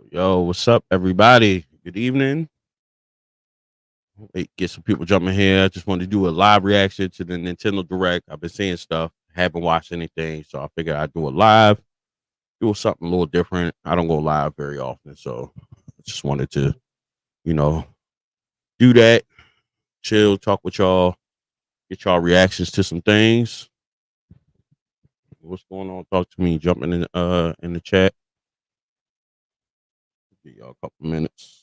Yo, what's up, everybody? Good evening. Wait, get some people jumping here. I just wanted to do a live reaction to the Nintendo Direct. I've been seeing stuff, haven't watched anything, so I figured I'd do a live, do something a little different. I don't go live very often, so I just wanted to, do that, chill, talk with y'all, get y'all reactions to some things. What's going on? Talk to me. Jumping in the chat. Give y'all a couple minutes.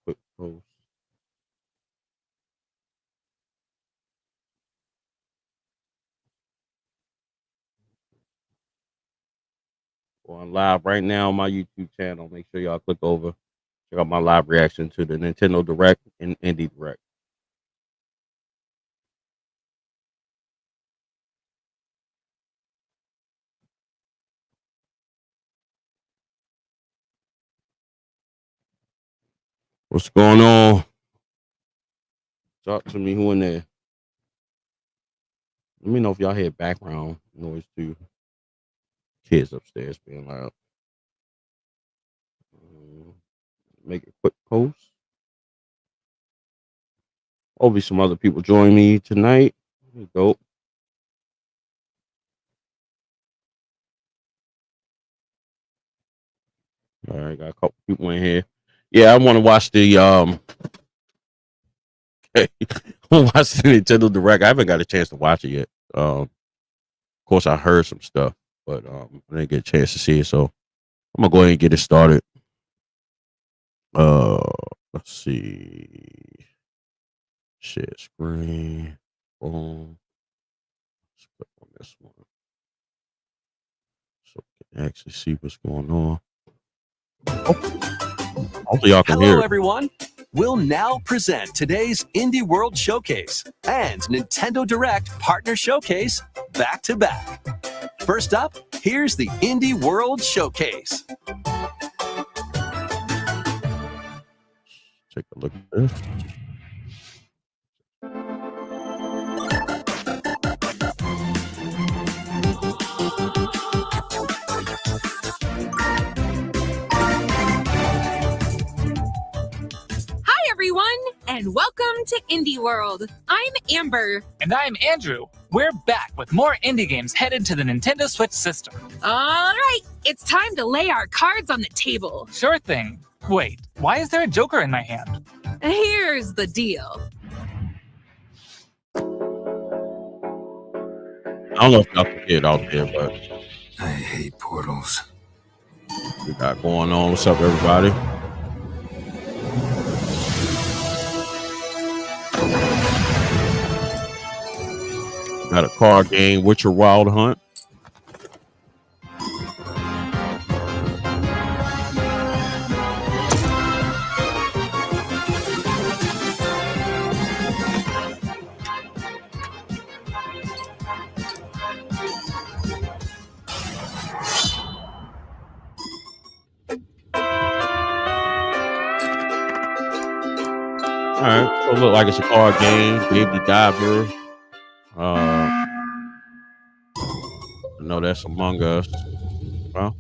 Quick post. Going live right now on my YouTube channel. Make sure y'all click over. Check out my live reaction to the Nintendo Direct and Indie Direct. What's going on? Talk to me. Who in there? Let me know if y'all hear background noise too. Kids upstairs being loud. Make a quick post. Hopefully some other people join me tonight. Dope. All right, got a couple people in here. Yeah, I want to watch the watch the Nintendo Direct. I haven't got a chance to watch it yet. Of course, I heard some stuff, but I didn't get a chance to see it. So I'm gonna go ahead and get it started. Let's see. Share screen. Boom. Let's click on this one so we can actually see what's going on. Hopefully y'all can hear. Hello, everyone. We'll now present today's Indie World Showcase and Nintendo Direct Partner Showcase back to back. First up, here's the Indie World Showcase. Take a look at this. And welcome to Indie World. I'm Amber. And I'm Andrew. We're back with more indie games headed to the Nintendo Switch system. All right, it's time to lay our cards on the table. Sure thing. Wait, why is there a Joker in my hand? Here's the deal. I don't know if y'all can hear it out there, but I hate portals. We got going on. What's up, everybody? Got a card game, Witcher Wild Hunt. All right, so it look like it's a card game. Dave the Diver. No, that's Among Us. Well,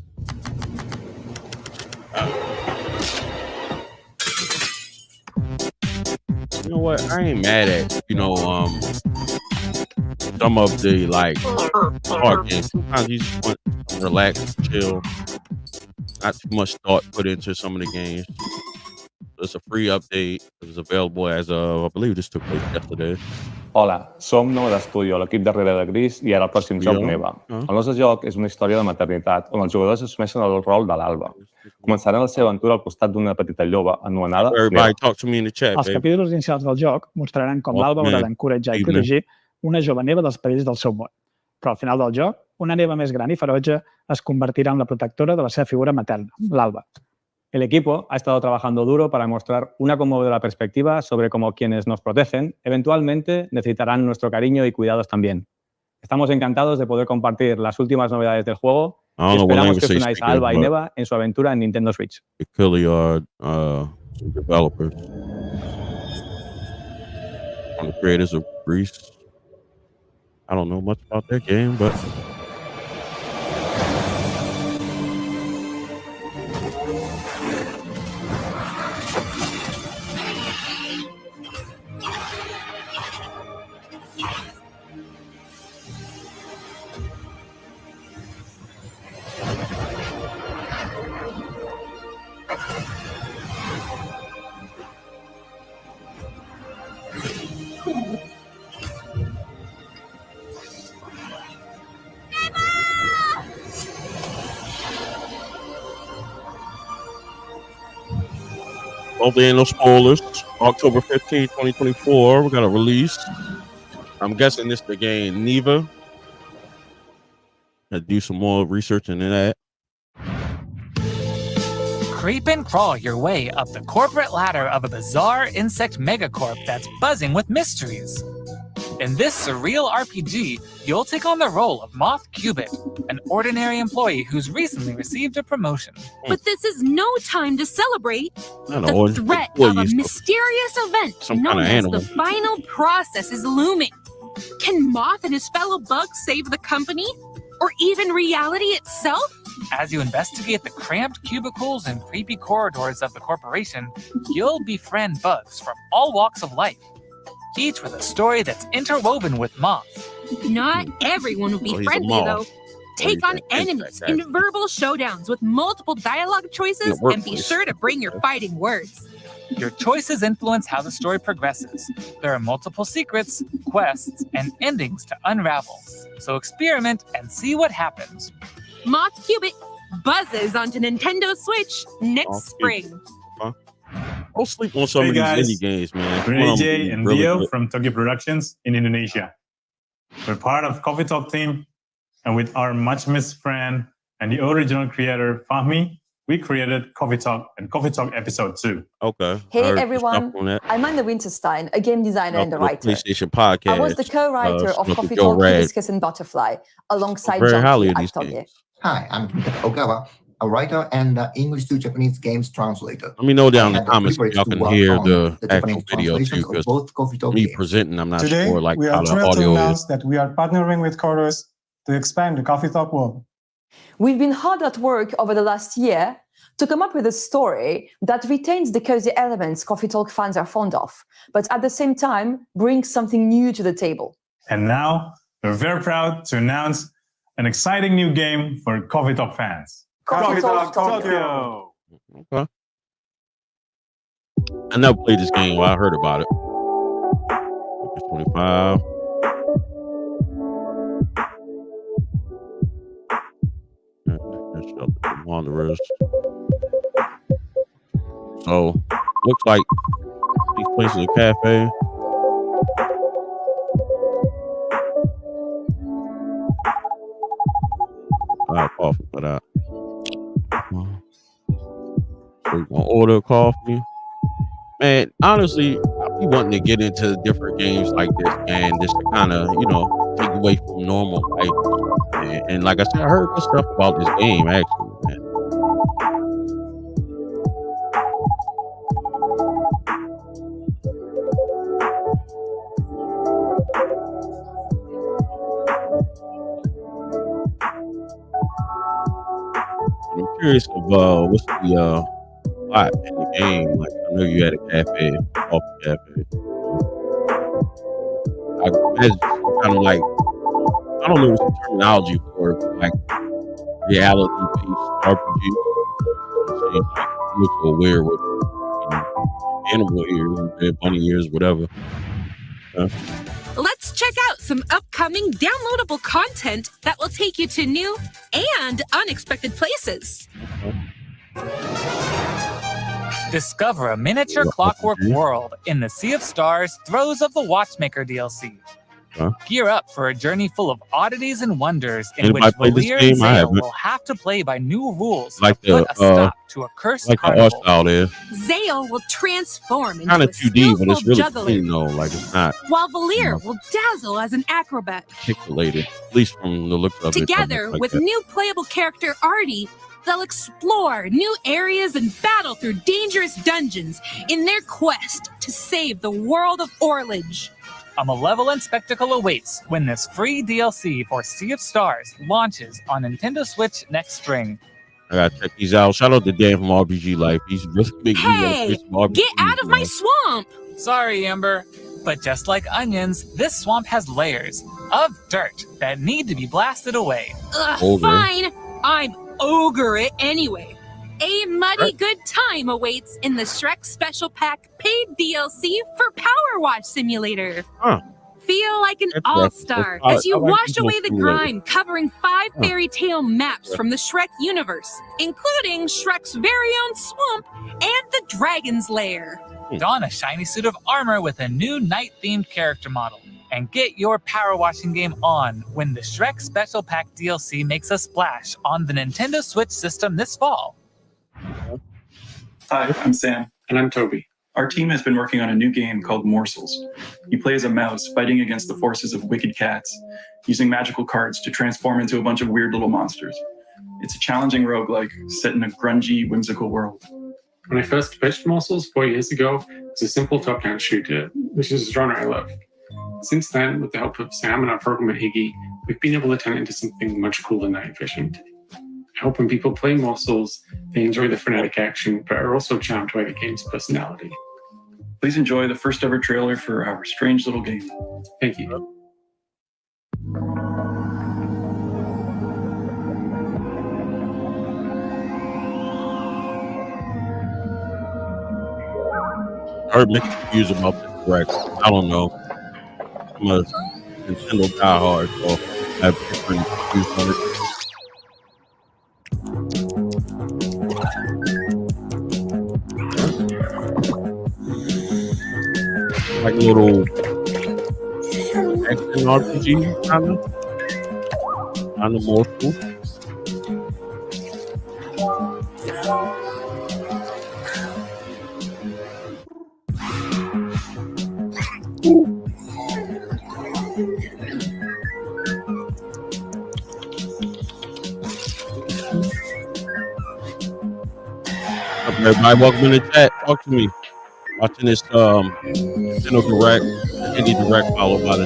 you know what? I ain't mad at some of the card games. Sometimes you just want to relax, chill, not too much thought put into some of the games. It's a free update. It was available as of, I believe this took place yesterday. Hola, som Nou d'Estudio, l'equip darrere de Gris i ara el pròxim joc Neva. El nostre joc és una història de maternitat on els jugadors assumeixen el rol de l'Alba. Començaran la seva aventura al costat d'una petita lloba anomenada Neva. Els capítols inicials del joc mostraran com l'Alba haurà d'encoratjar i protegir una jove Neva dels perills del seu món. Però al final del joc, una Neva més gran i ferotge es convertirà en la protectora de la seva figura materna, l'Alba. El equipo ha estado trabajando duro para mostrar una conmovedora perspectiva sobre cómo quienes nos protegen eventualmente necesitarán nuestro cariño y cuidados también. Estamos encantados de poder compartir las últimas novedades del juego y esperamos que os unáis a Alba y Neva en su aventura en Nintendo Switch. Developers. The creators of Greece. I don't know much about that game, but hopefully ain't no spoilers. October 15th, 2024, we got a release. I'm guessing this the game Neva. Gotta do some more research into that. Creep and crawl your way up the corporate ladder of a bizarre insect megacorp that's buzzing with mysteries. In this surreal RPG, you'll take on the role of Moth Cubit, an ordinary employee who's recently received a promotion. But this is no time to celebrate. Not The an threat of a employee, mysterious event some known kind of as animal. the final process is looming. Can Moth and his fellow bugs save the company? Or even reality itself? As you investigate the cramped cubicles and creepy corridors of the corporation, you'll befriend bugs from all walks of life, each with a story that's interwoven with Moth. Not everyone will be Well, he's a friendly, moth. though. Take he's on an enemies insect, in actually. verbal showdowns with multiple dialogue choices, In the and be workplace. sure to bring your fighting words. Your choices influence how the story progresses. There are multiple secrets, quests, and endings to unravel. So experiment and see what happens. Moth Cubit buzzes onto Nintendo Switch next Moth spring. Don't sleep on some Hey of these guys. indie games, man. We're Some of them AJ be and really Dio good. from Tokyo Productions in Indonesia. We're part of Coffee Talk team, and with our much missed friend and the original creator, Fahmi, we created Coffee Talk and Coffee Talk Episode 2. Okay. Hey I heard some everyone, stuff on that. I'm Amanda Winterstein, a game designer and a Off the writer. PlayStation podcast. I was the co-writer of Smoking Coffee Joe Talk, Rad. Hibiscus and Butterfly, alongside Very highly Junkie of at these Toge. games. Hi, I'm Kimita Ogawa, a writer and English to Japanese games translator. Let me know down in I the had the comments if privilege y'all to can work hear on the the actual Japanese video too, translations of because both Coffee Talk me games. presenting, I'm not Today, sure like we how are the thrilled to audio is. announce that we are partnering with Chorus to expand the Coffee Talk world. We've been hard at work over the last year to come up with a story that retains the cozy elements Coffee Talk fans are fond of, but at the same time brings something new to the table. And now, we're very proud to announce an exciting new game for Coffee Talk fans. Coffee Talk Tokyo! Okay. I never played this game. Well, I heard about it. It's 25. Shelter from Wanderers. So, looks like these places a cafe. I'll coffee for that. So you gonna order coffee? Man, honestly, I be wanting to get into different games like this, man, just to kind of, take away from normal life. And like I said, I heard good stuff about this game, actually, man. I'm curious of what's the plot in the game. Like, I know you had a cafe, coffee cafe. I imagine some kind of like, I don't know what's the terminology for it, but like reality-based RPG. It seems like it looks so weird with animal ears, and bunny ears, whatever. Let's check out some upcoming downloadable content that will take you to new and unexpected places. Discover a miniature clockwork world in the Sea of Stars Throes of the Watchmaker DLC. Gear up for a journey full of oddities and wonders in Anybody which play this Valir game? and I Zale haven't. will have to play by new rules Like to put a stop to a cursed like the art carnival. style there. Zale will transform into Kind a of 2D, but skillful it's really juggler, clean though. Like it's not while Valir will dazzle as an acrobat. articulated, at least from the look of it. Together like with that. new playable character Artie, they'll explore new areas and battle through dangerous dungeons in their quest to save the world of Orlage. A malevolent spectacle awaits when this free DLC for Sea of Stars launches on Nintendo Switch next spring. I gotta check these out. Shout out to Dan from RPG Life. He's really big. Hey, get out of my swamp! Sorry, Amber, but just like onions, this swamp has layers of dirt that need to be blasted away. Ugh, fine, I'm ogre it anyway. A muddy good time awaits in the Shrek Special Pack paid DLC for Power Wash Simulator. Feel like an all-star as you wash away the grime, covering 5 fairy tale maps from the Shrek universe, including Shrek's very own swamp and the Dragon's Lair. Don a shiny suit of armor with a new night-themed character model, and get your power washing game on when the Shrek Special Pack DLC makes a splash on the Nintendo Switch system this fall. Hi, I'm Sam. And I'm Toby. Our team has been working on a new game called Morsels. You play as a mouse fighting against the forces of wicked cats, using magical cards to transform into a bunch of weird little monsters. It's a challenging roguelike set in a grungy, whimsical world. When I first pitched Morsels 4 years ago, it was a simple top-down shooter, which is a genre I love. Since then, with the help of Sam and our programmer Higgy, we've been able to turn it into something much cooler and night efficient. I hope when people play Morsels, they enjoy the frenetic action, but are also charmed by the game's personality. Please enjoy the first ever trailer for our strange little game. Thank you. I heard mixed reviews about this direct. I don't know. I'm a Nintendo diehard, so I have different views on it. Like a little action RPG, kind of more cool. Everybody, welcome in the chat. Talk to me. Watching this Nintendo Direct, Indie Direct, followed by the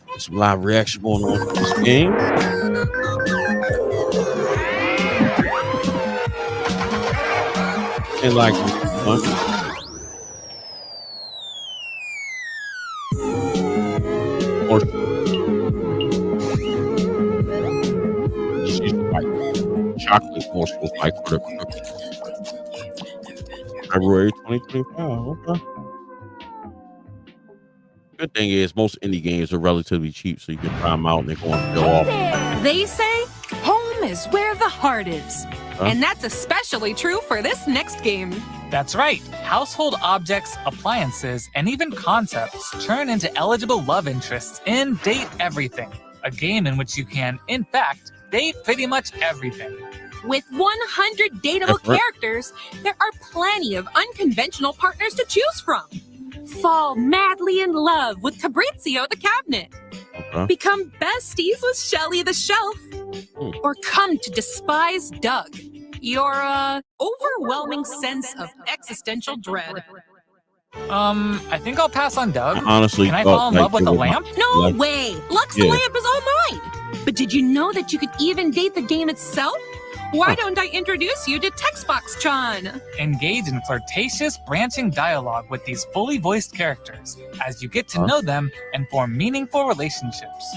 Direct. Some live reaction going on to this game. And like, or just use the white chocolate morsels like for the February 2025. Okay. Good thing is most indie games are relatively cheap, so you can try them out and they're going to go off. They say home is where the heart is. And that's especially true for this next game. That's right. Household objects, appliances, and even concepts turn into eligible love interests in Date Everything, a game in which you can, in fact, date pretty much everything. With 100 dateable characters, there are plenty of unconventional partners to choose from. Fall madly in love with Fabrizio the cabinet. Become besties with Shelly the shelf. Or come to despise Doug, your overwhelming sense of existential dread. I think I'll pass on Doug. Honestly, can I fall in love with the lamp? No way! Lux the lamp is all mine! But did you know that you could even date the game itself? Why don't I introduce you to Textbox-chan? Engage in flirtatious, branching dialogue with these fully voiced characters as you get to know them and form meaningful relationships.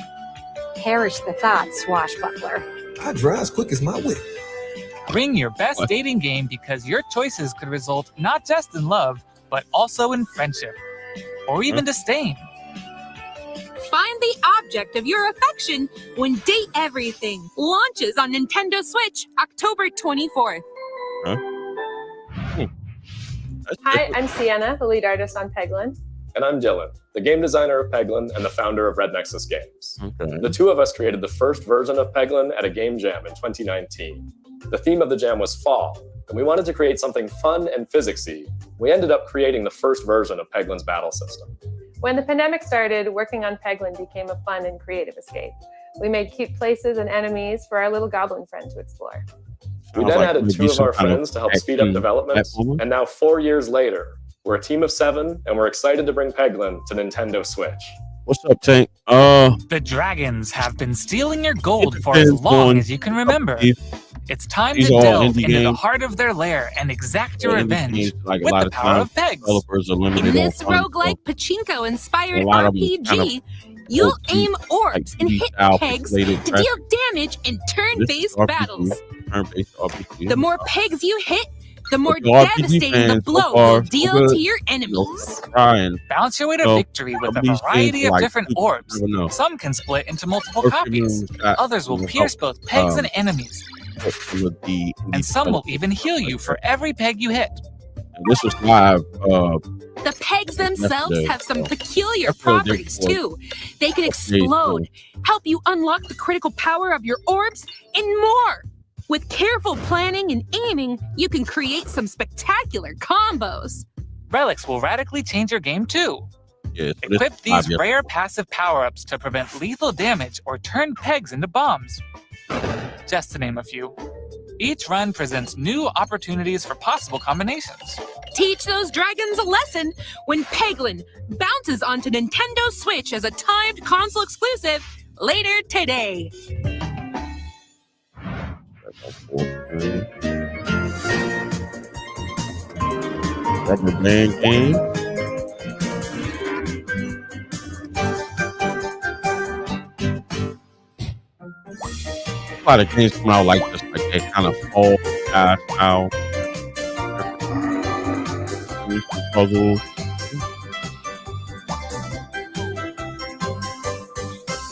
Perish the thought, swashbuckler. I drive as quick as my whip. Bring your best dating game because your choices could result not just in love, but also in friendship, or even disdain. Find the object of your affection when Date Everything launches on Nintendo Switch October 24th. Hi, I'm Sienna, the lead artist on Peglin. And I'm Dylan, the game designer of Peglin and the founder of Red Nexus Games. The two of us created the first version of Peglin at a game jam in 2019. The theme of the jam was fall, and we wanted to create something fun and physicsy. We ended up creating the first version of Peglin's battle system. When the pandemic started, working on Peglin became a fun and creative escape. We made cute places and enemies for our little goblin friend to explore. We then added two of our friends to help speed up development, and now 4 years later, We're a team of 7, and we're excited to bring Peglin to Nintendo Switch. What's up, Tank? The dragons have been stealing your gold for as long as you can remember. It's time to delve into the heart of their lair and exact your revenge with the power of pegs. In this roguelike pachinko-inspired RPG, you'll aim orbs and hit pegs to deal damage in turn-based battles. The more pegs you hit, the more devastating the blow will deal to your enemies. Bounce your way to victory with a variety of different orbs. Some can split into multiple copies. Others will pierce both pegs and enemies. And some will even heal you for every peg you hit. This was live. The pegs themselves have some peculiar properties too. They can explode, help you unlock the critical power of your orbs, and more. With careful planning and aiming, you can create some spectacular combos. Relics will radically change your game too. Equip these rare passive power-ups to prevent lethal damage or turn pegs into bombs. Just to name a few. Each run presents new opportunities for possible combinations. Teach those dragons a lesson when Peglin bounces onto Nintendo Switch as a timed console exclusive later today. Rubber band game. A lot of games come out like this, like that kind of fall guy style. Puzzles.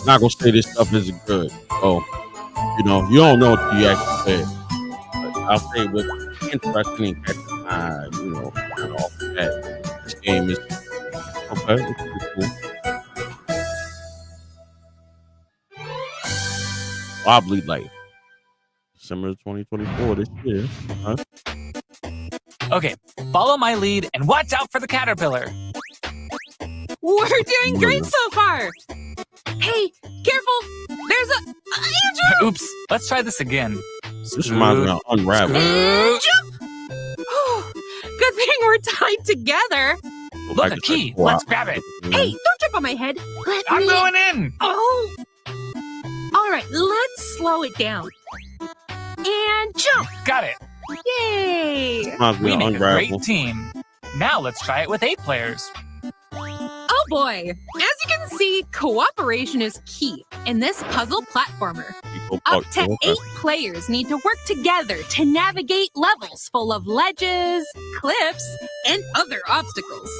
Not gonna say this stuff isn't good. Oh, you know, you don't know until you actually play it. But I'll say what's interesting at the time, you know, and all that. This game is okay. It's pretty cool. Wobbly Life, December 2024 this year. Huh? Okay, follow my lead and watch out for the caterpillar. We're doing great so far. Hey, careful! There's a Andrew! Oops, let's try this again. This reminds me of Unravel. Jump! Good thing we're tied together. Look, a key. Let's grab it. Hey, don't jump on my head. I'm going in. Oh! All right, let's slow it down. And jump! Got it. Yay! We make a great team. Now let's try it with 8 players. Oh boy! As you can see, cooperation is key in this puzzle platformer. Up to 8 players need to work together to navigate levels full of ledges, cliffs, and other obstacles.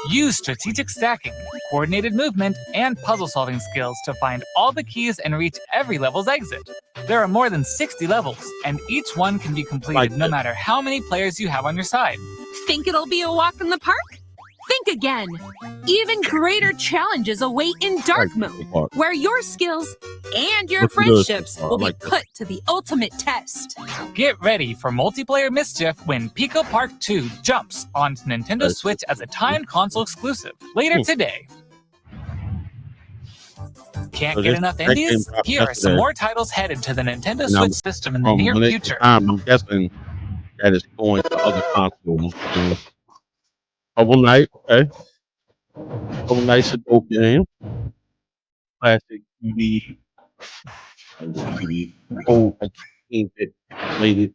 Use strategic stacking, coordinated movement, and puzzle-solving skills to find all the keys and reach every level's exit. There are more than 60 levels, and each one can be completed no matter how many players you have on your side. Think it'll be a walk in the park? Think again. Even greater challenges await in dark mode, where your skills and your friendships will be put to the ultimate test. Get ready for multiplayer mischief when Pico Park 2 jumps onto Nintendo Switch as a timed console exclusive later today. Can't get enough indies? Here are some more titles headed to the Nintendo Switch system in the near future. I'm guessing that is going to other consoles. Shovel Knight, okay. Shovel Knight's a dope game. Classic TV. Old 16-bit related.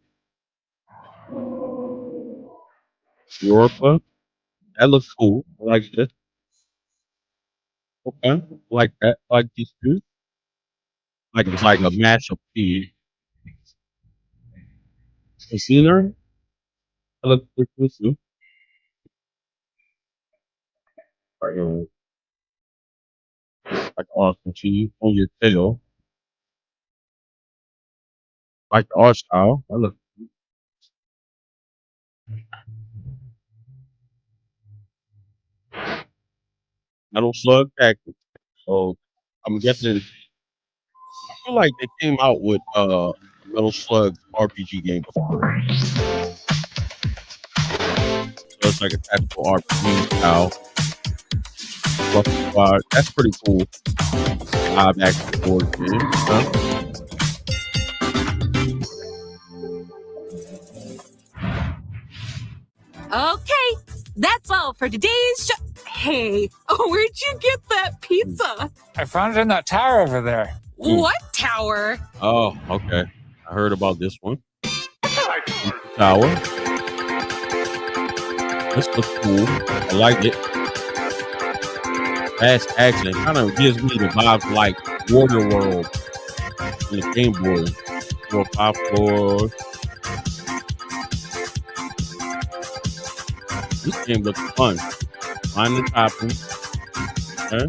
Europa. That looks cool. I like this. Okay. Like that. I like these two. Like it's like a mashup piece. A scenery. That looks pretty cool too. Like awesome cheese on your tail. Like the art style. That looks good. Metal Slug Tactics. So I'm guessing I feel like they came out with Metal Slug RPG game before. So it's like a tactical RPG style. That's pretty cool. Live action board game. Huh? Okay, That's all for today's show. Hey, where'd you get that pizza? I found it in that tower over there. What tower? Oh, okay. I heard about this one. Tower. This looks cool. I like it. Fast action. Kind of gives me the vibes like Water World in the Game Boy. 4 or 5 floors. This game looks fun. Find the topping. Okay.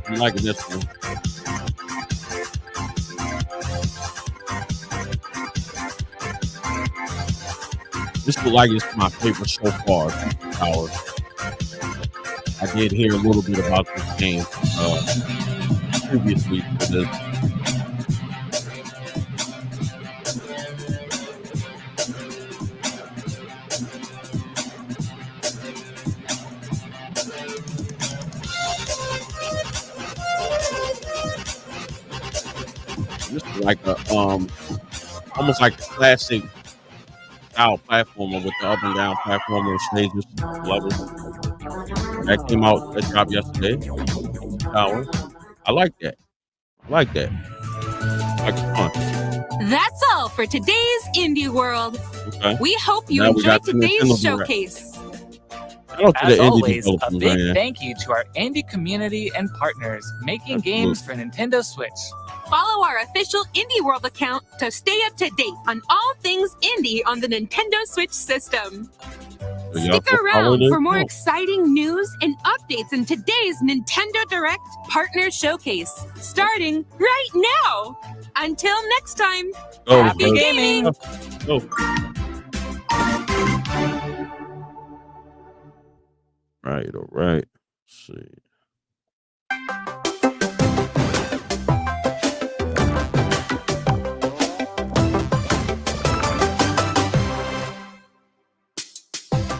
I'm liking this one. This looks like it's my favorite so far. Tower. I did hear a little bit about this game previously to this. This is like a almost like a classic style platformer with the up and down platformer stages. Love it. That came out, that dropped yesterday. Tower. I like that. I like that. Like it's fun. That's all for today's Indie World. Okay. We hope you Now we enjoyed got the today's Nintendo Direct. showcase. Shout out to As the indie always, a developers, big man. thank you to our indie community and partners making games for Nintendo Switch. Follow our official Indie World account to stay up to date on all things indie on the Nintendo Switch system. So y'all Stick go follow around this? for more Oh. exciting news and updates in today's Nintendo Direct Partner Showcase, starting right now. Until next time, Go, happy go. gaming! Go. Right, all right. Let's see.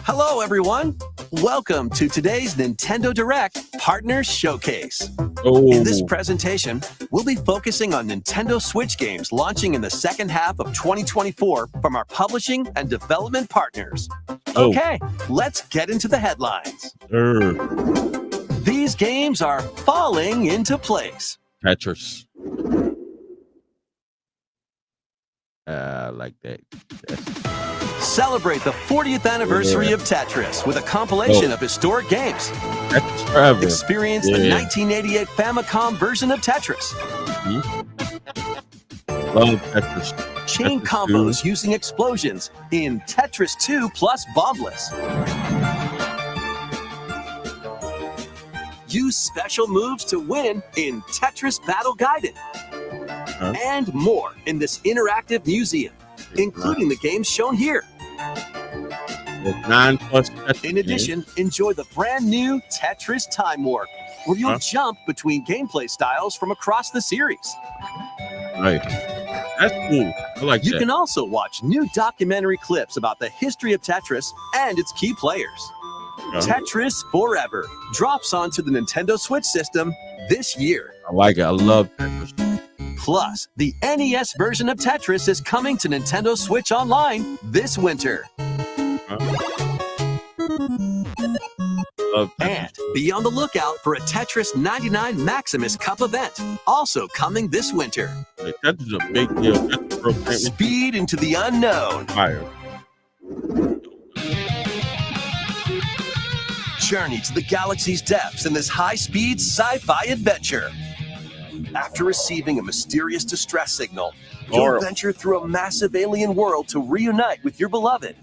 Hello, everyone. Welcome to today's Nintendo Direct Partner Showcase. In this presentation, we'll be focusing on Nintendo Switch games launching in the second half of 2024 from our publishing and development partners. Okay, let's get into the headlines. These games are falling into place. Tetris. I like that. Celebrate the 40th anniversary of Tetris with a compilation of historic games. Tetris forever. Experience the 1988 Famicom version of Tetris. Love Tetris. Chain Tetris combos 2. using explosions in Tetris 2 plus Bombless. Use special moves to win in Tetris Battle Guided. And more in this interactive museum, including the games shown here. With 9+ Tetris In addition, enjoy the brand new Tetris Time Warp, where you'll jump between gameplay styles from across the series. Right. That's cool. I like You that. can also watch new documentary clips about the history of Tetris and its key players. Tetris Forever drops onto the Nintendo Switch system this year. I like it. I love Tetris. Plus, the NES version of Tetris is coming to Nintendo Switch Online this winter. And be on the lookout for a Tetris 99 Maximus Cup event, also coming this winter. Hey, Tetris is a big deal. Tetris World Championship. Speed into the unknown. Fire. Journey to the galaxy's depths in this high-speed sci-fi adventure. After receiving a mysterious distress signal, you'll venture through a massive alien world to reunite with your beloved.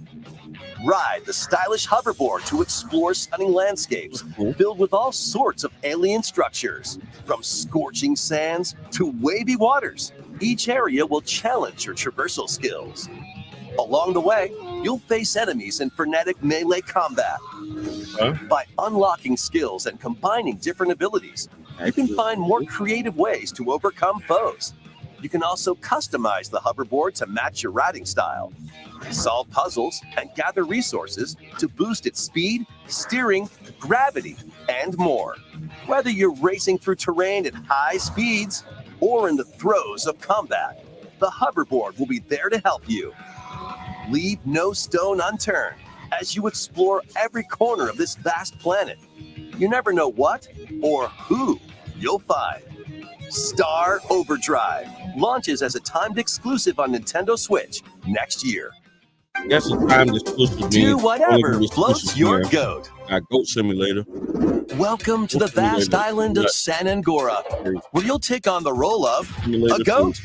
Ride the stylish hoverboard to explore stunning landscapes filled with all sorts of alien structures, from scorching sands to wavy waters. Each area will challenge your traversal skills. Along the way, you'll face enemies in frenetic melee combat. By unlocking skills and combining different abilities, you can find more creative ways to overcome foes. You can also customize the hoverboard to match your riding style, solve puzzles, and gather resources to boost its speed, steering, gravity, and more. Whether you're racing through terrain at high speeds or in the throes of combat, the hoverboard will be there to help you. Leave no stone unturned as you explore every corner of this vast planet. You never know what or who you'll find. Star Overdrive launches as a timed exclusive on Nintendo Switch next year. I guess it's timed exclusive. Do whatever floats your goat. Goat Simulator. Welcome to the vast island of San Angora, where you'll take on the role of a goat.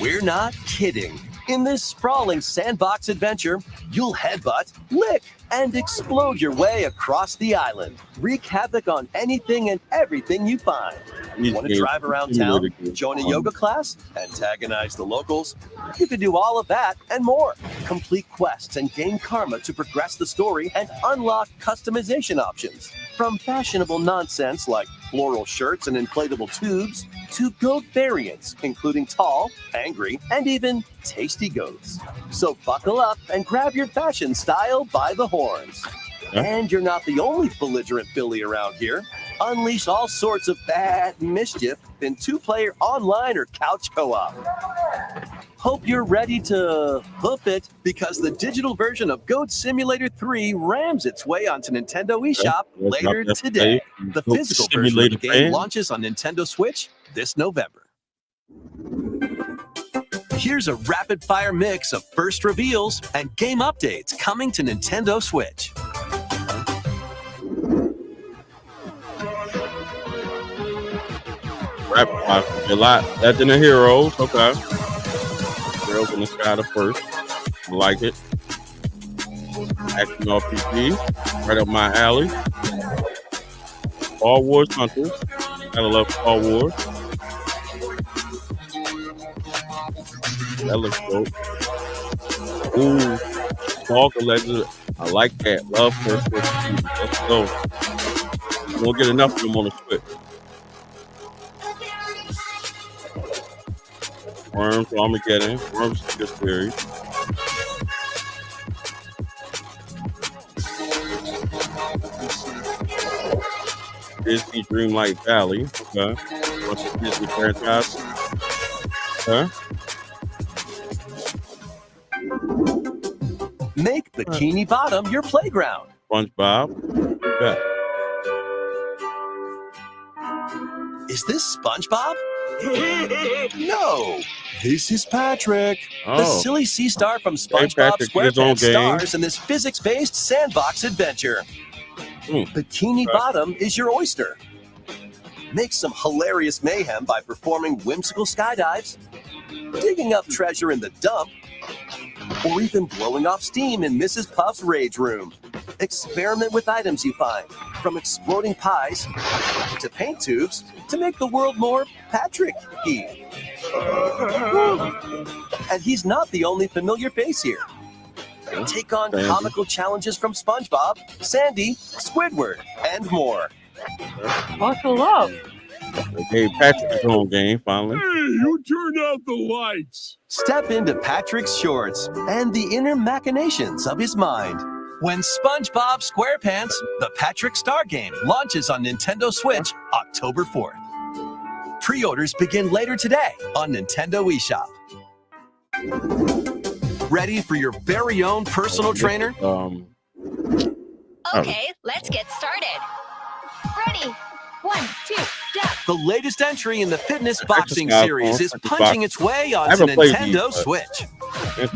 We're not kidding. In this sprawling sandbox adventure, you'll headbutt, lick, and explode your way across the island. Wreak havoc on anything and everything you find. Want to drive around town, join a yoga class, antagonize the locals? You can do all of that and more. Complete quests and gain karma to progress the story and unlock customization options. From fashionable nonsense like floral shirts and inflatable tubes, to goat variants, including tall, angry, and even tasty goats. So buckle up and grab your fashion style by the horns. And you're not the only belligerent Billy around here. Unleash all sorts of bad mischief in 2-player online or couch co-op. Hope you're ready to hoof it, because the digital version of Goat Simulator 3 rams its way onto Nintendo eShop later today. The physical version of the game launches on Nintendo Switch this November. Here's a rapid-fire mix of first reveals and game updates coming to Nintendo Switch. Rapid fire. A lot. Legend of Heroes. Okay. Heroes in the Sky the first. I like it. Action RPG. Right up my alley. Star Wars Hunters. Gotta love Star Wars. That looks dope. Ooh. Stalker Legend. I like that. Love first person. Let's go. Won't get enough of them on the Switch. Worms, Armageddon. Worms is a good series. Disney Dreamlight Valley. Okay. What's the Disney franchise? Okay. Make Bikini Bottom your playground. SpongeBob. Okay. Is this SpongeBob? No, this is Patrick, the silly sea star from SpongeBob SquarePants stars in this physics-based sandbox adventure. Bikini Bottom is your oyster. Make some hilarious mayhem by performing whimsical skydives, digging up treasure in the dump, or even blowing off steam in Mrs. Puff's rage room. Experiment with items you find, from exploding pies to paint tubes, to make the world more Patrick-y. And he's not the only familiar face here. Take on comical challenges from SpongeBob, Sandy, Squidward, and more. Buckle up. Hey, Patrick is home game finally. Hey, you turned out the lights. Step into Patrick's shorts and the inner machinations of his mind. When SpongeBob SquarePants, the Patrick Star game, launches on Nintendo Switch October 4th. Pre-orders begin later today on Nintendo eShop. Ready for your very own personal trainer? Okay, let's get started. Ready? 1, 2, jump. The latest entry in the fitness boxing series is punching its way onto Nintendo Switch.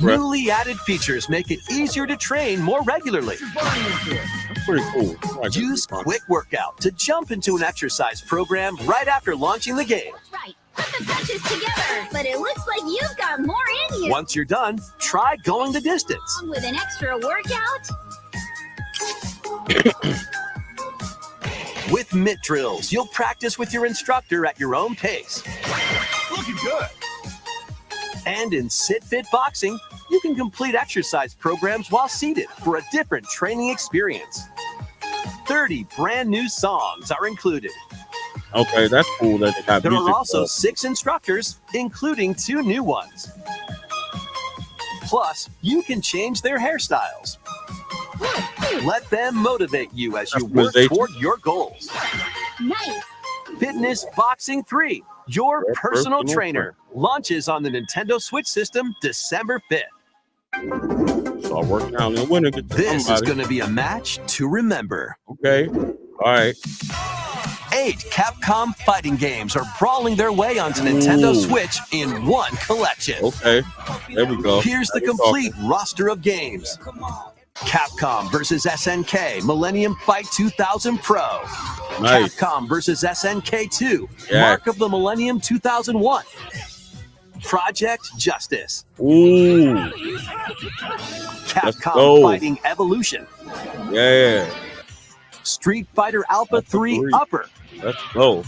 Newly added features make it easier to train more regularly. That's pretty cool. Use Quick Workout to jump into an exercise program right after launching the game. Right, put the punches together, but it looks like you've got more in you. Once you're done, try going the distance. With an extra workout? With mitt drills, you'll practice with your instructor at your own pace. Looking good. And in Sit Fit Boxing, you can complete exercise programs while seated for a different training experience. 30 brand new songs are included. Okay, that's cool that they got There music are also for. 6 instructors, including 2 new ones. Plus, you can change their hairstyles. Let them motivate you as you work toward your goals. Nice. Fitness Boxing 3, your personal trainer, launches on the Nintendo Switch system December 5th. So I work out in the winter. This is going to be a match to remember. Okay. All right. 8 Capcom fighting games are brawling their way onto Nintendo Switch in one collection. Okay. There we go. Here's the complete roster of games. Capcom vs. SNK Millennium Fight 2000 Pro. Nice. Capcom vs. SNK 2 Yeah. Mark of the Millennium 2001. Project Justice. Ooh. Capcom Fighting Evolution. Yeah. Street Fighter Alpha 3 Upper. Let's go.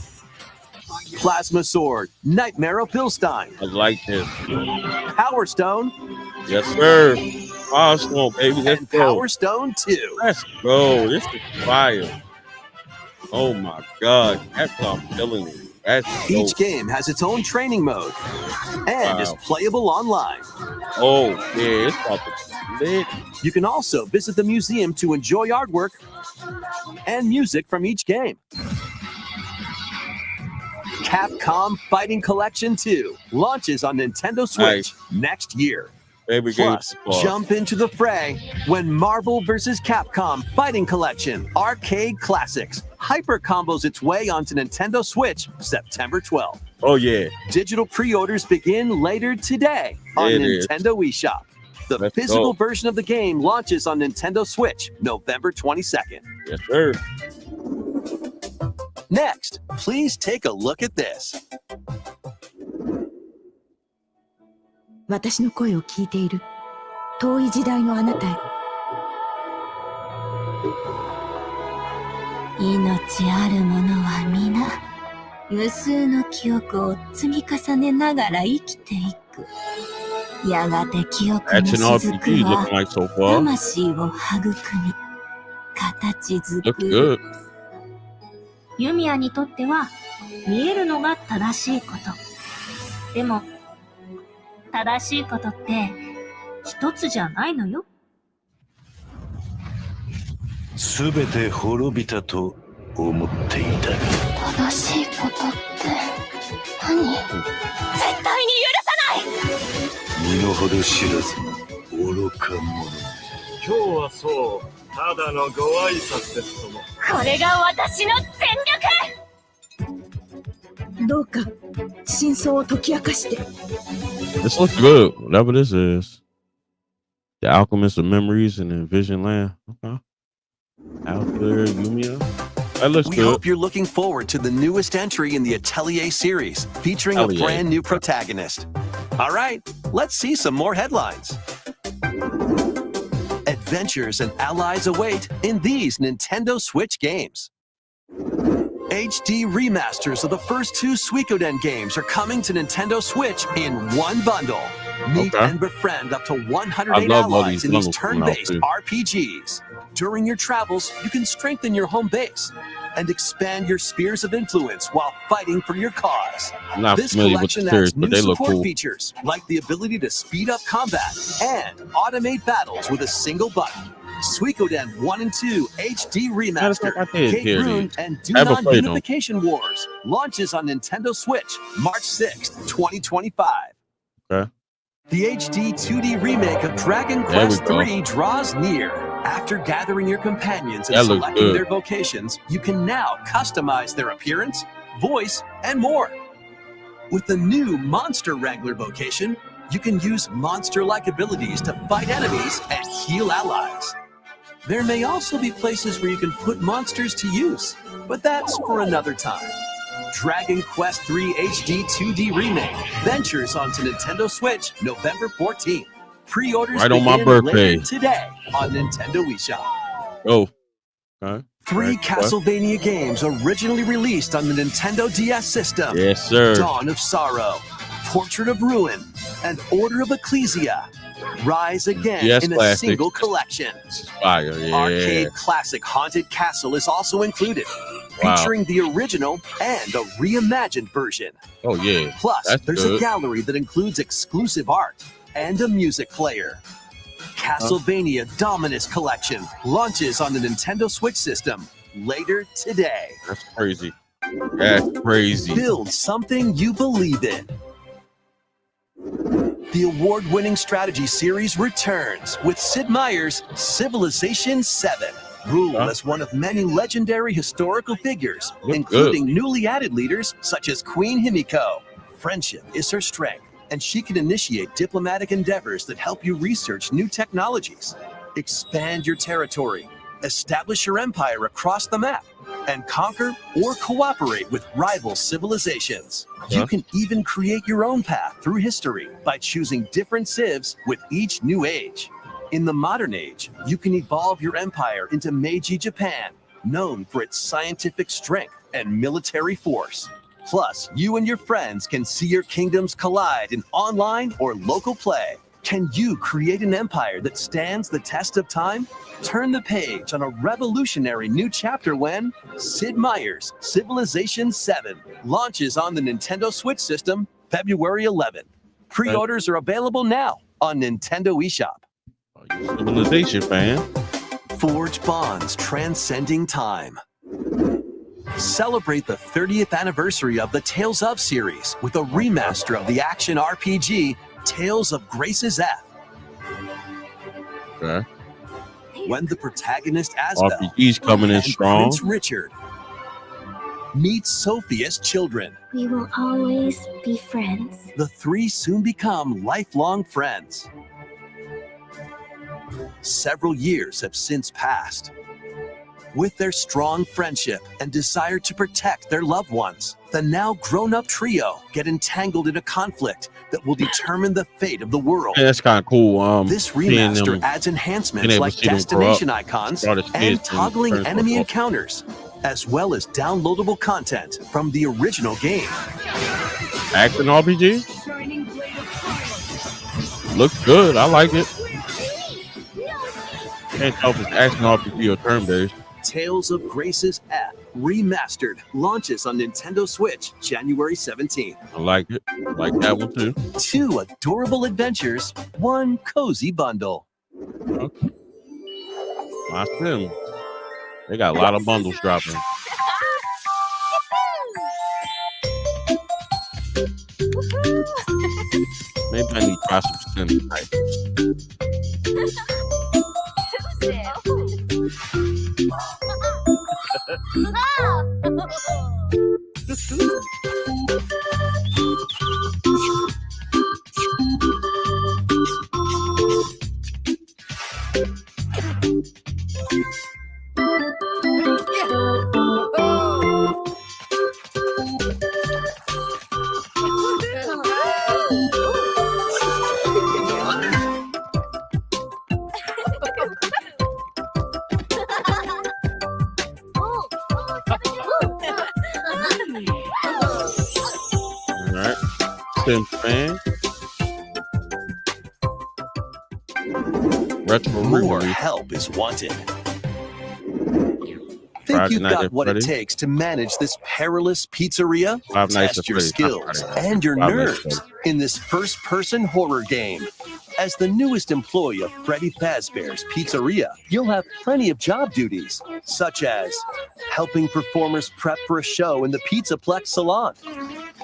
Plasma Sword Nightmare of Bilstein. I like this. Power Stone. Yes, sir. Power Stone, baby. Let's go. Power Stone 2. Let's go. This is fire. Oh my God. Capcom killing it. That's Each dope. game has its own training mode and is playable online. Oh, yeah. It's about to be lit. You can also visit the museum to enjoy artwork and music from each game. Capcom Fighting Collection 2 launches on Nintendo Switch next year. Baby Plus, games. jump into the fray when Marvel vs. Capcom Fighting Collection Arcade Classics hyper combos its way onto Nintendo Switch September 12th. Oh, yeah. Digital pre-orders begin later today on It is. Nintendo eShop. The Let's physical go. version of the game launches on Nintendo Switch November 22nd. Yes, sir. Next, please take a look at this. 私の声を聞いている遠い時代のあなたへ。命ある者は皆無数の記憶を積み重ねながら生きていく。やがて記憶の Action 雫 RPG は looking like so far. 魂を育み形作 Looks る。 good. ユミヤにとっては見えるのが正しいこと。でも、正しいことって一つじゃないのよ。すべて滅びたと思っていたが。正しいことって何？絶対に許さない！身の程知らず愚か者。今日はそう、ただのご挨拶ですとも。これが私の全力！どうか真相を解き明かして。 This looks good. Whatever this is. The Alchemist of Memories and Envision Land. Okay. Alpha Yumiya. That looks We good. hope you're looking forward to the newest entry in the Atelier series, featuring a Atelier. brand new protagonist. All right, let's see some more headlines. Adventures and allies await in these Nintendo Switch games. HD remasters of the first 2 Suikoden games are coming to Nintendo Switch in one bundle. Meet and befriend up to 108 love all allies these in these bundles coming out, turn-based too. RPGs. During your travels, you can strengthen your home base and expand your spheres of influence while fighting for your cause. I'm not This familiar with the collection series, adds but new they look support cool. features like the ability to speed up combat and automate battles with a single button. Suikoden 1 and 2 HD Remaster, Kate Here it Rune, is. and I haven't Dunon played them. Unification Wars launches on Nintendo Switch March 6th, 2025. Okay. The HD 2D remake of Dragon There we Quest go. III draws near. After gathering your companions and That looks selecting good. their vocations, you can now customize their appearance, voice, and more. With the new Monster Wrangler vocation, you can use monster-like abilities to fight enemies and heal allies. There may also be places where you can put monsters to use, but that's for another time. Dragon Quest III HD 2D Remake ventures onto Nintendo Switch November 14th. Pre-orders Right on my begin birthday. later today on Nintendo eShop. Oh. Okay. 3 Right. Castlevania games originally released on the Nintendo DS system. Yes, sir. Dawn of Sorrow, Portrait of Ruin, and Order of Ecclesia rise again Yes, in a classics. single collection. Fire. Yeah. Arcade classic Haunted Castle is also included, Wow. featuring the original and a reimagined version. Oh, yeah. Plus, That's there's good. a gallery that includes exclusive art and a music player. Castlevania Dominus Collection launches on the Nintendo Switch system later today. That's crazy. That's crazy. Build something you believe in. The award-winning strategy series returns with Sid Meier's Civilization 7. Rule as one of many legendary historical figures, including newly added leaders such as Queen Himiko. Friendship is her strength, and she can initiate diplomatic endeavors that help you research new technologies, expand your territory, establish your empire across the map, and conquer or cooperate with rival civilizations. You can even create your own path through history by choosing different civs with each new age. In the modern age, you can evolve your empire into Meiji Japan, known for its scientific strength and military force. Plus, you and your friends can see your kingdoms collide in online or local play. Can you create an empire that stands the test of time? Turn the page on a revolutionary new chapter when Sid Meier's Civilization 7 launches on the Nintendo Switch system February 11. Pre-orders are available now on Nintendo eShop. Civilization fan. Forge bonds transcending time. Celebrate the 30th anniversary of the Tales of series with a remaster of the action RPG Tales of Grace's F. Okay. When the protagonist Asbel RPG's coming in and strong. Prince Richard meet Sophia's children, We will always be friends. the three soon become lifelong friends. Several years have since passed. With their strong friendship and desire to protect their loved ones, the now grown-up trio get entangled in a conflict that will determine the fate of the world. Yeah, that's kind of cool. This seeing remaster them- adds being enhancements able like to see them grow destination up, icons start as and kids and toggling turn enemy to- encounters, as well as downloadable content from the original game. Action RPG? Looks good. I like it. Can't tell if it's action RPG or turn-based. Tales of Grace's F Remastered launches on Nintendo Switch January 17th. I like it. I like that one too. 2 adorable adventures, 1 cozy bundle. Okay. My sim. They got a lot of bundles dropping. Maybe I need to try some Sims tonight. All right. Sims fan. Retro More release. help is wanted. Friday Think you've Night got at what it Freddy's. takes to manage this perilous pizzeria? Five Nights Test at your Freddy's. skills Not Friday. and your Five Nights at nerves in this first-person horror game. As the newest employee of Freddy Fazbear's Pizzeria, you'll have plenty of job duties, such as helping performers prep for a show in the Pizzaplex salon,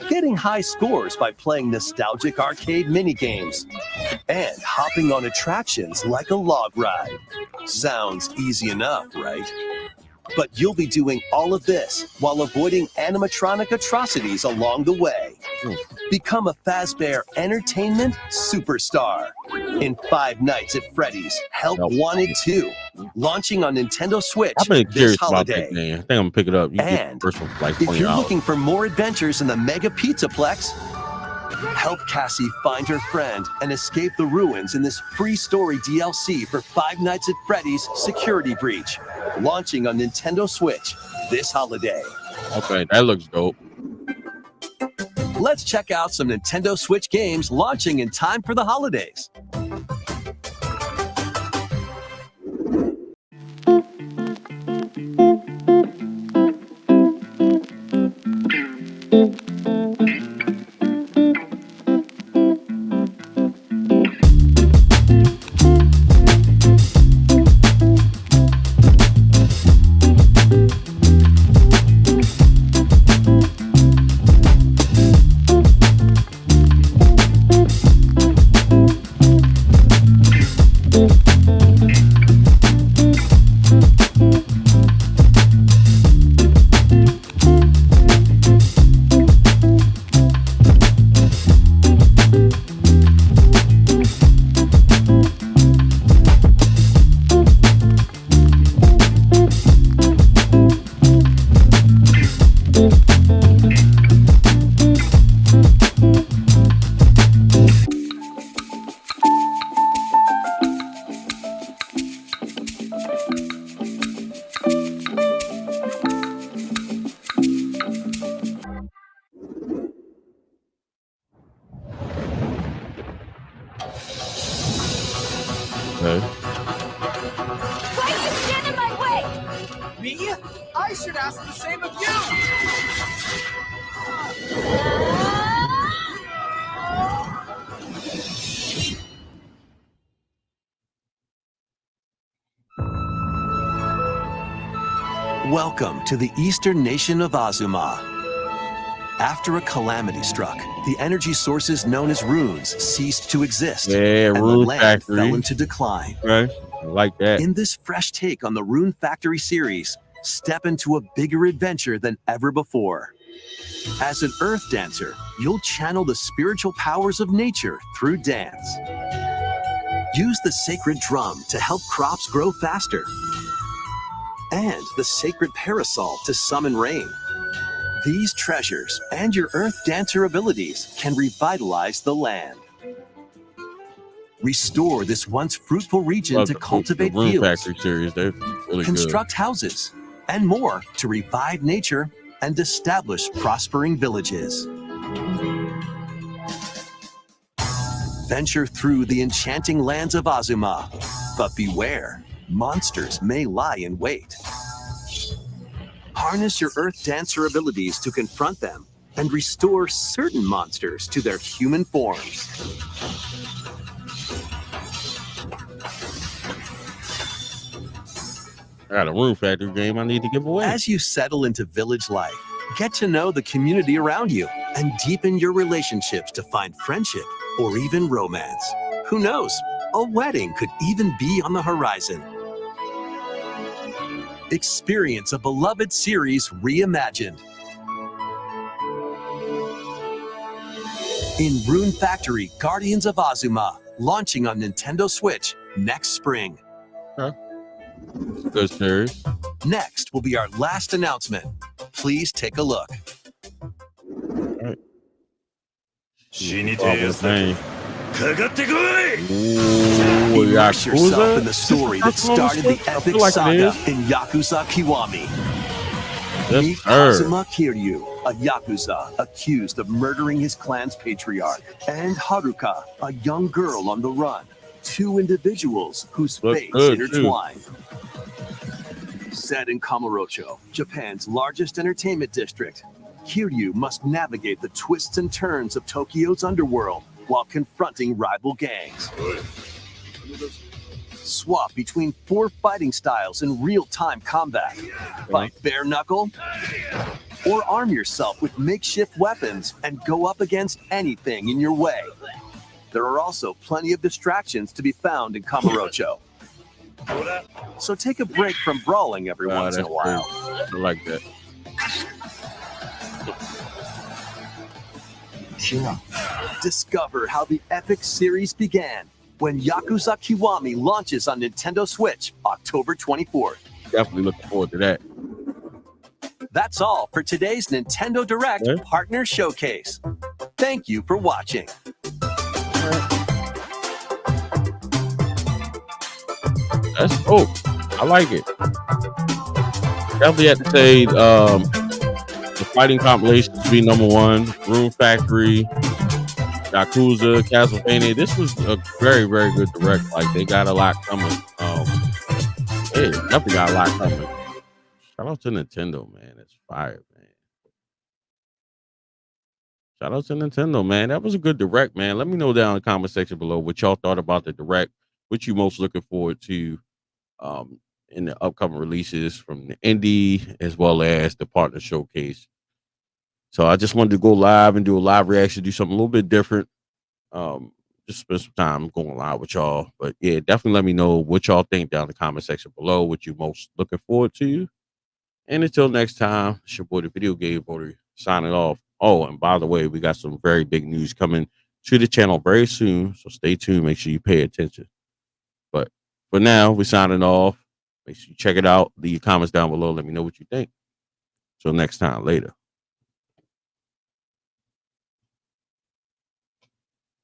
getting high scores by playing nostalgic arcade minigames, and hopping on attractions like a log ride. Sounds easy enough, right? But you'll be doing all of this while avoiding animatronic atrocities along the way. Become a Fazbear Entertainment superstar in 5 Nights at Freddy's Help Wanted 2, launching on Nintendo Switch I've been this curious about holiday. that game. I think I'm gonna pick it up. You get And the first one for like If $20. you're looking for more adventures in the Mega Pizzaplex, help Cassie find her friend and escape the ruins in this free story DLC for 5 Nights at Freddy's Security Breach, launching on Nintendo Switch this holiday. Okay, that looks dope. Let's check out some Nintendo Switch games launching in time for the holidays. Okay. Why do you stand in my way? Me? I should ask the same of you! Welcome to the eastern nation of Azuma. After a calamity struck, the energy sources known as runes ceased to exist, Yeah, and the Rune land Factory. fell into decline. Right. I like that. In this fresh take on the Rune Factory series, step into a bigger adventure than ever before. As an earth dancer, you'll channel the spiritual powers of nature through dance. Use the sacred drum to help crops grow faster, and the sacred parasol to summon rain. These treasures and your earth dancer abilities can revitalize the land. Restore this once fruitful region Love to cultivate the Rune fields, Factory series. They're really construct houses, and more to revive nature and establish prospering villages. Venture through the enchanting lands of Azuma, but beware, monsters may lie in wait. Harness your earth dancer abilities to confront them and restore certain monsters to their human forms. I got a Rune Factory game I need to give away. As you settle into village life, get to know the community around you and deepen your relationships to find friendship or even romance. Who knows? A wedding could even be on the horizon. Experience a beloved series reimagined. In Rune Factory Guardians of Azuma, launching on Nintendo Switch next spring. Good series. Next will be our last announcement. Please take a look. Right. Immerse yourself in the story that started the epic saga in Yakuza Kiwami. Meet Kazuma Kiryu, a Yakuza accused of murdering his clan's patriarch, and Haruka, a young girl on the run. Two individuals whose fates intertwine. Set in Kamurocho, Japan's largest entertainment district, Kiryu must navigate the twists and turns of Tokyo's underworld while confronting rival gangs. Swap between 4 fighting styles in real-time combat. Fight bare knuckle, or arm yourself with makeshift weapons and go up against anything in your way. There are also plenty of distractions to be found in Kamurocho. So take a break from brawling every once in a while. I like that. Discover how the epic series began when Yakuza Kiwami launches on Nintendo Switch October 24th. Definitely looking forward to that. That's all for today's Nintendo Direct Partner Showcase. Thank you for watching. That's cool. I like it. Definitely have to say the fighting compilations be #1. Rune Factory, Yakuza, Castlevania. This was a very, very good direct. Like, they got a lot coming. Yeah, definitely got a lot coming. Shout out to Nintendo, man. It's fire, man. Shout out to Nintendo, man. That was a good direct, man. Let me know down in the comment section below what y'all thought about the direct. What you most looking forward to in the upcoming releases from the indie as well as the partner showcase. So I just wanted to go live and do a live reaction, do something a little bit different. Just spend some time going live with y'all. But yeah, definitely let me know what y'all think down in the comment section below, what you most looking forward to. And until next time, it's your boy, the Video Game Votary, signing off. Oh, and by the way, we got some very big news coming to the channel very soon. So stay tuned. Make sure you pay attention. But for now, we're signing off. Make sure you check it out. Leave your comments down below. Let me know what you think. Till next time. Later.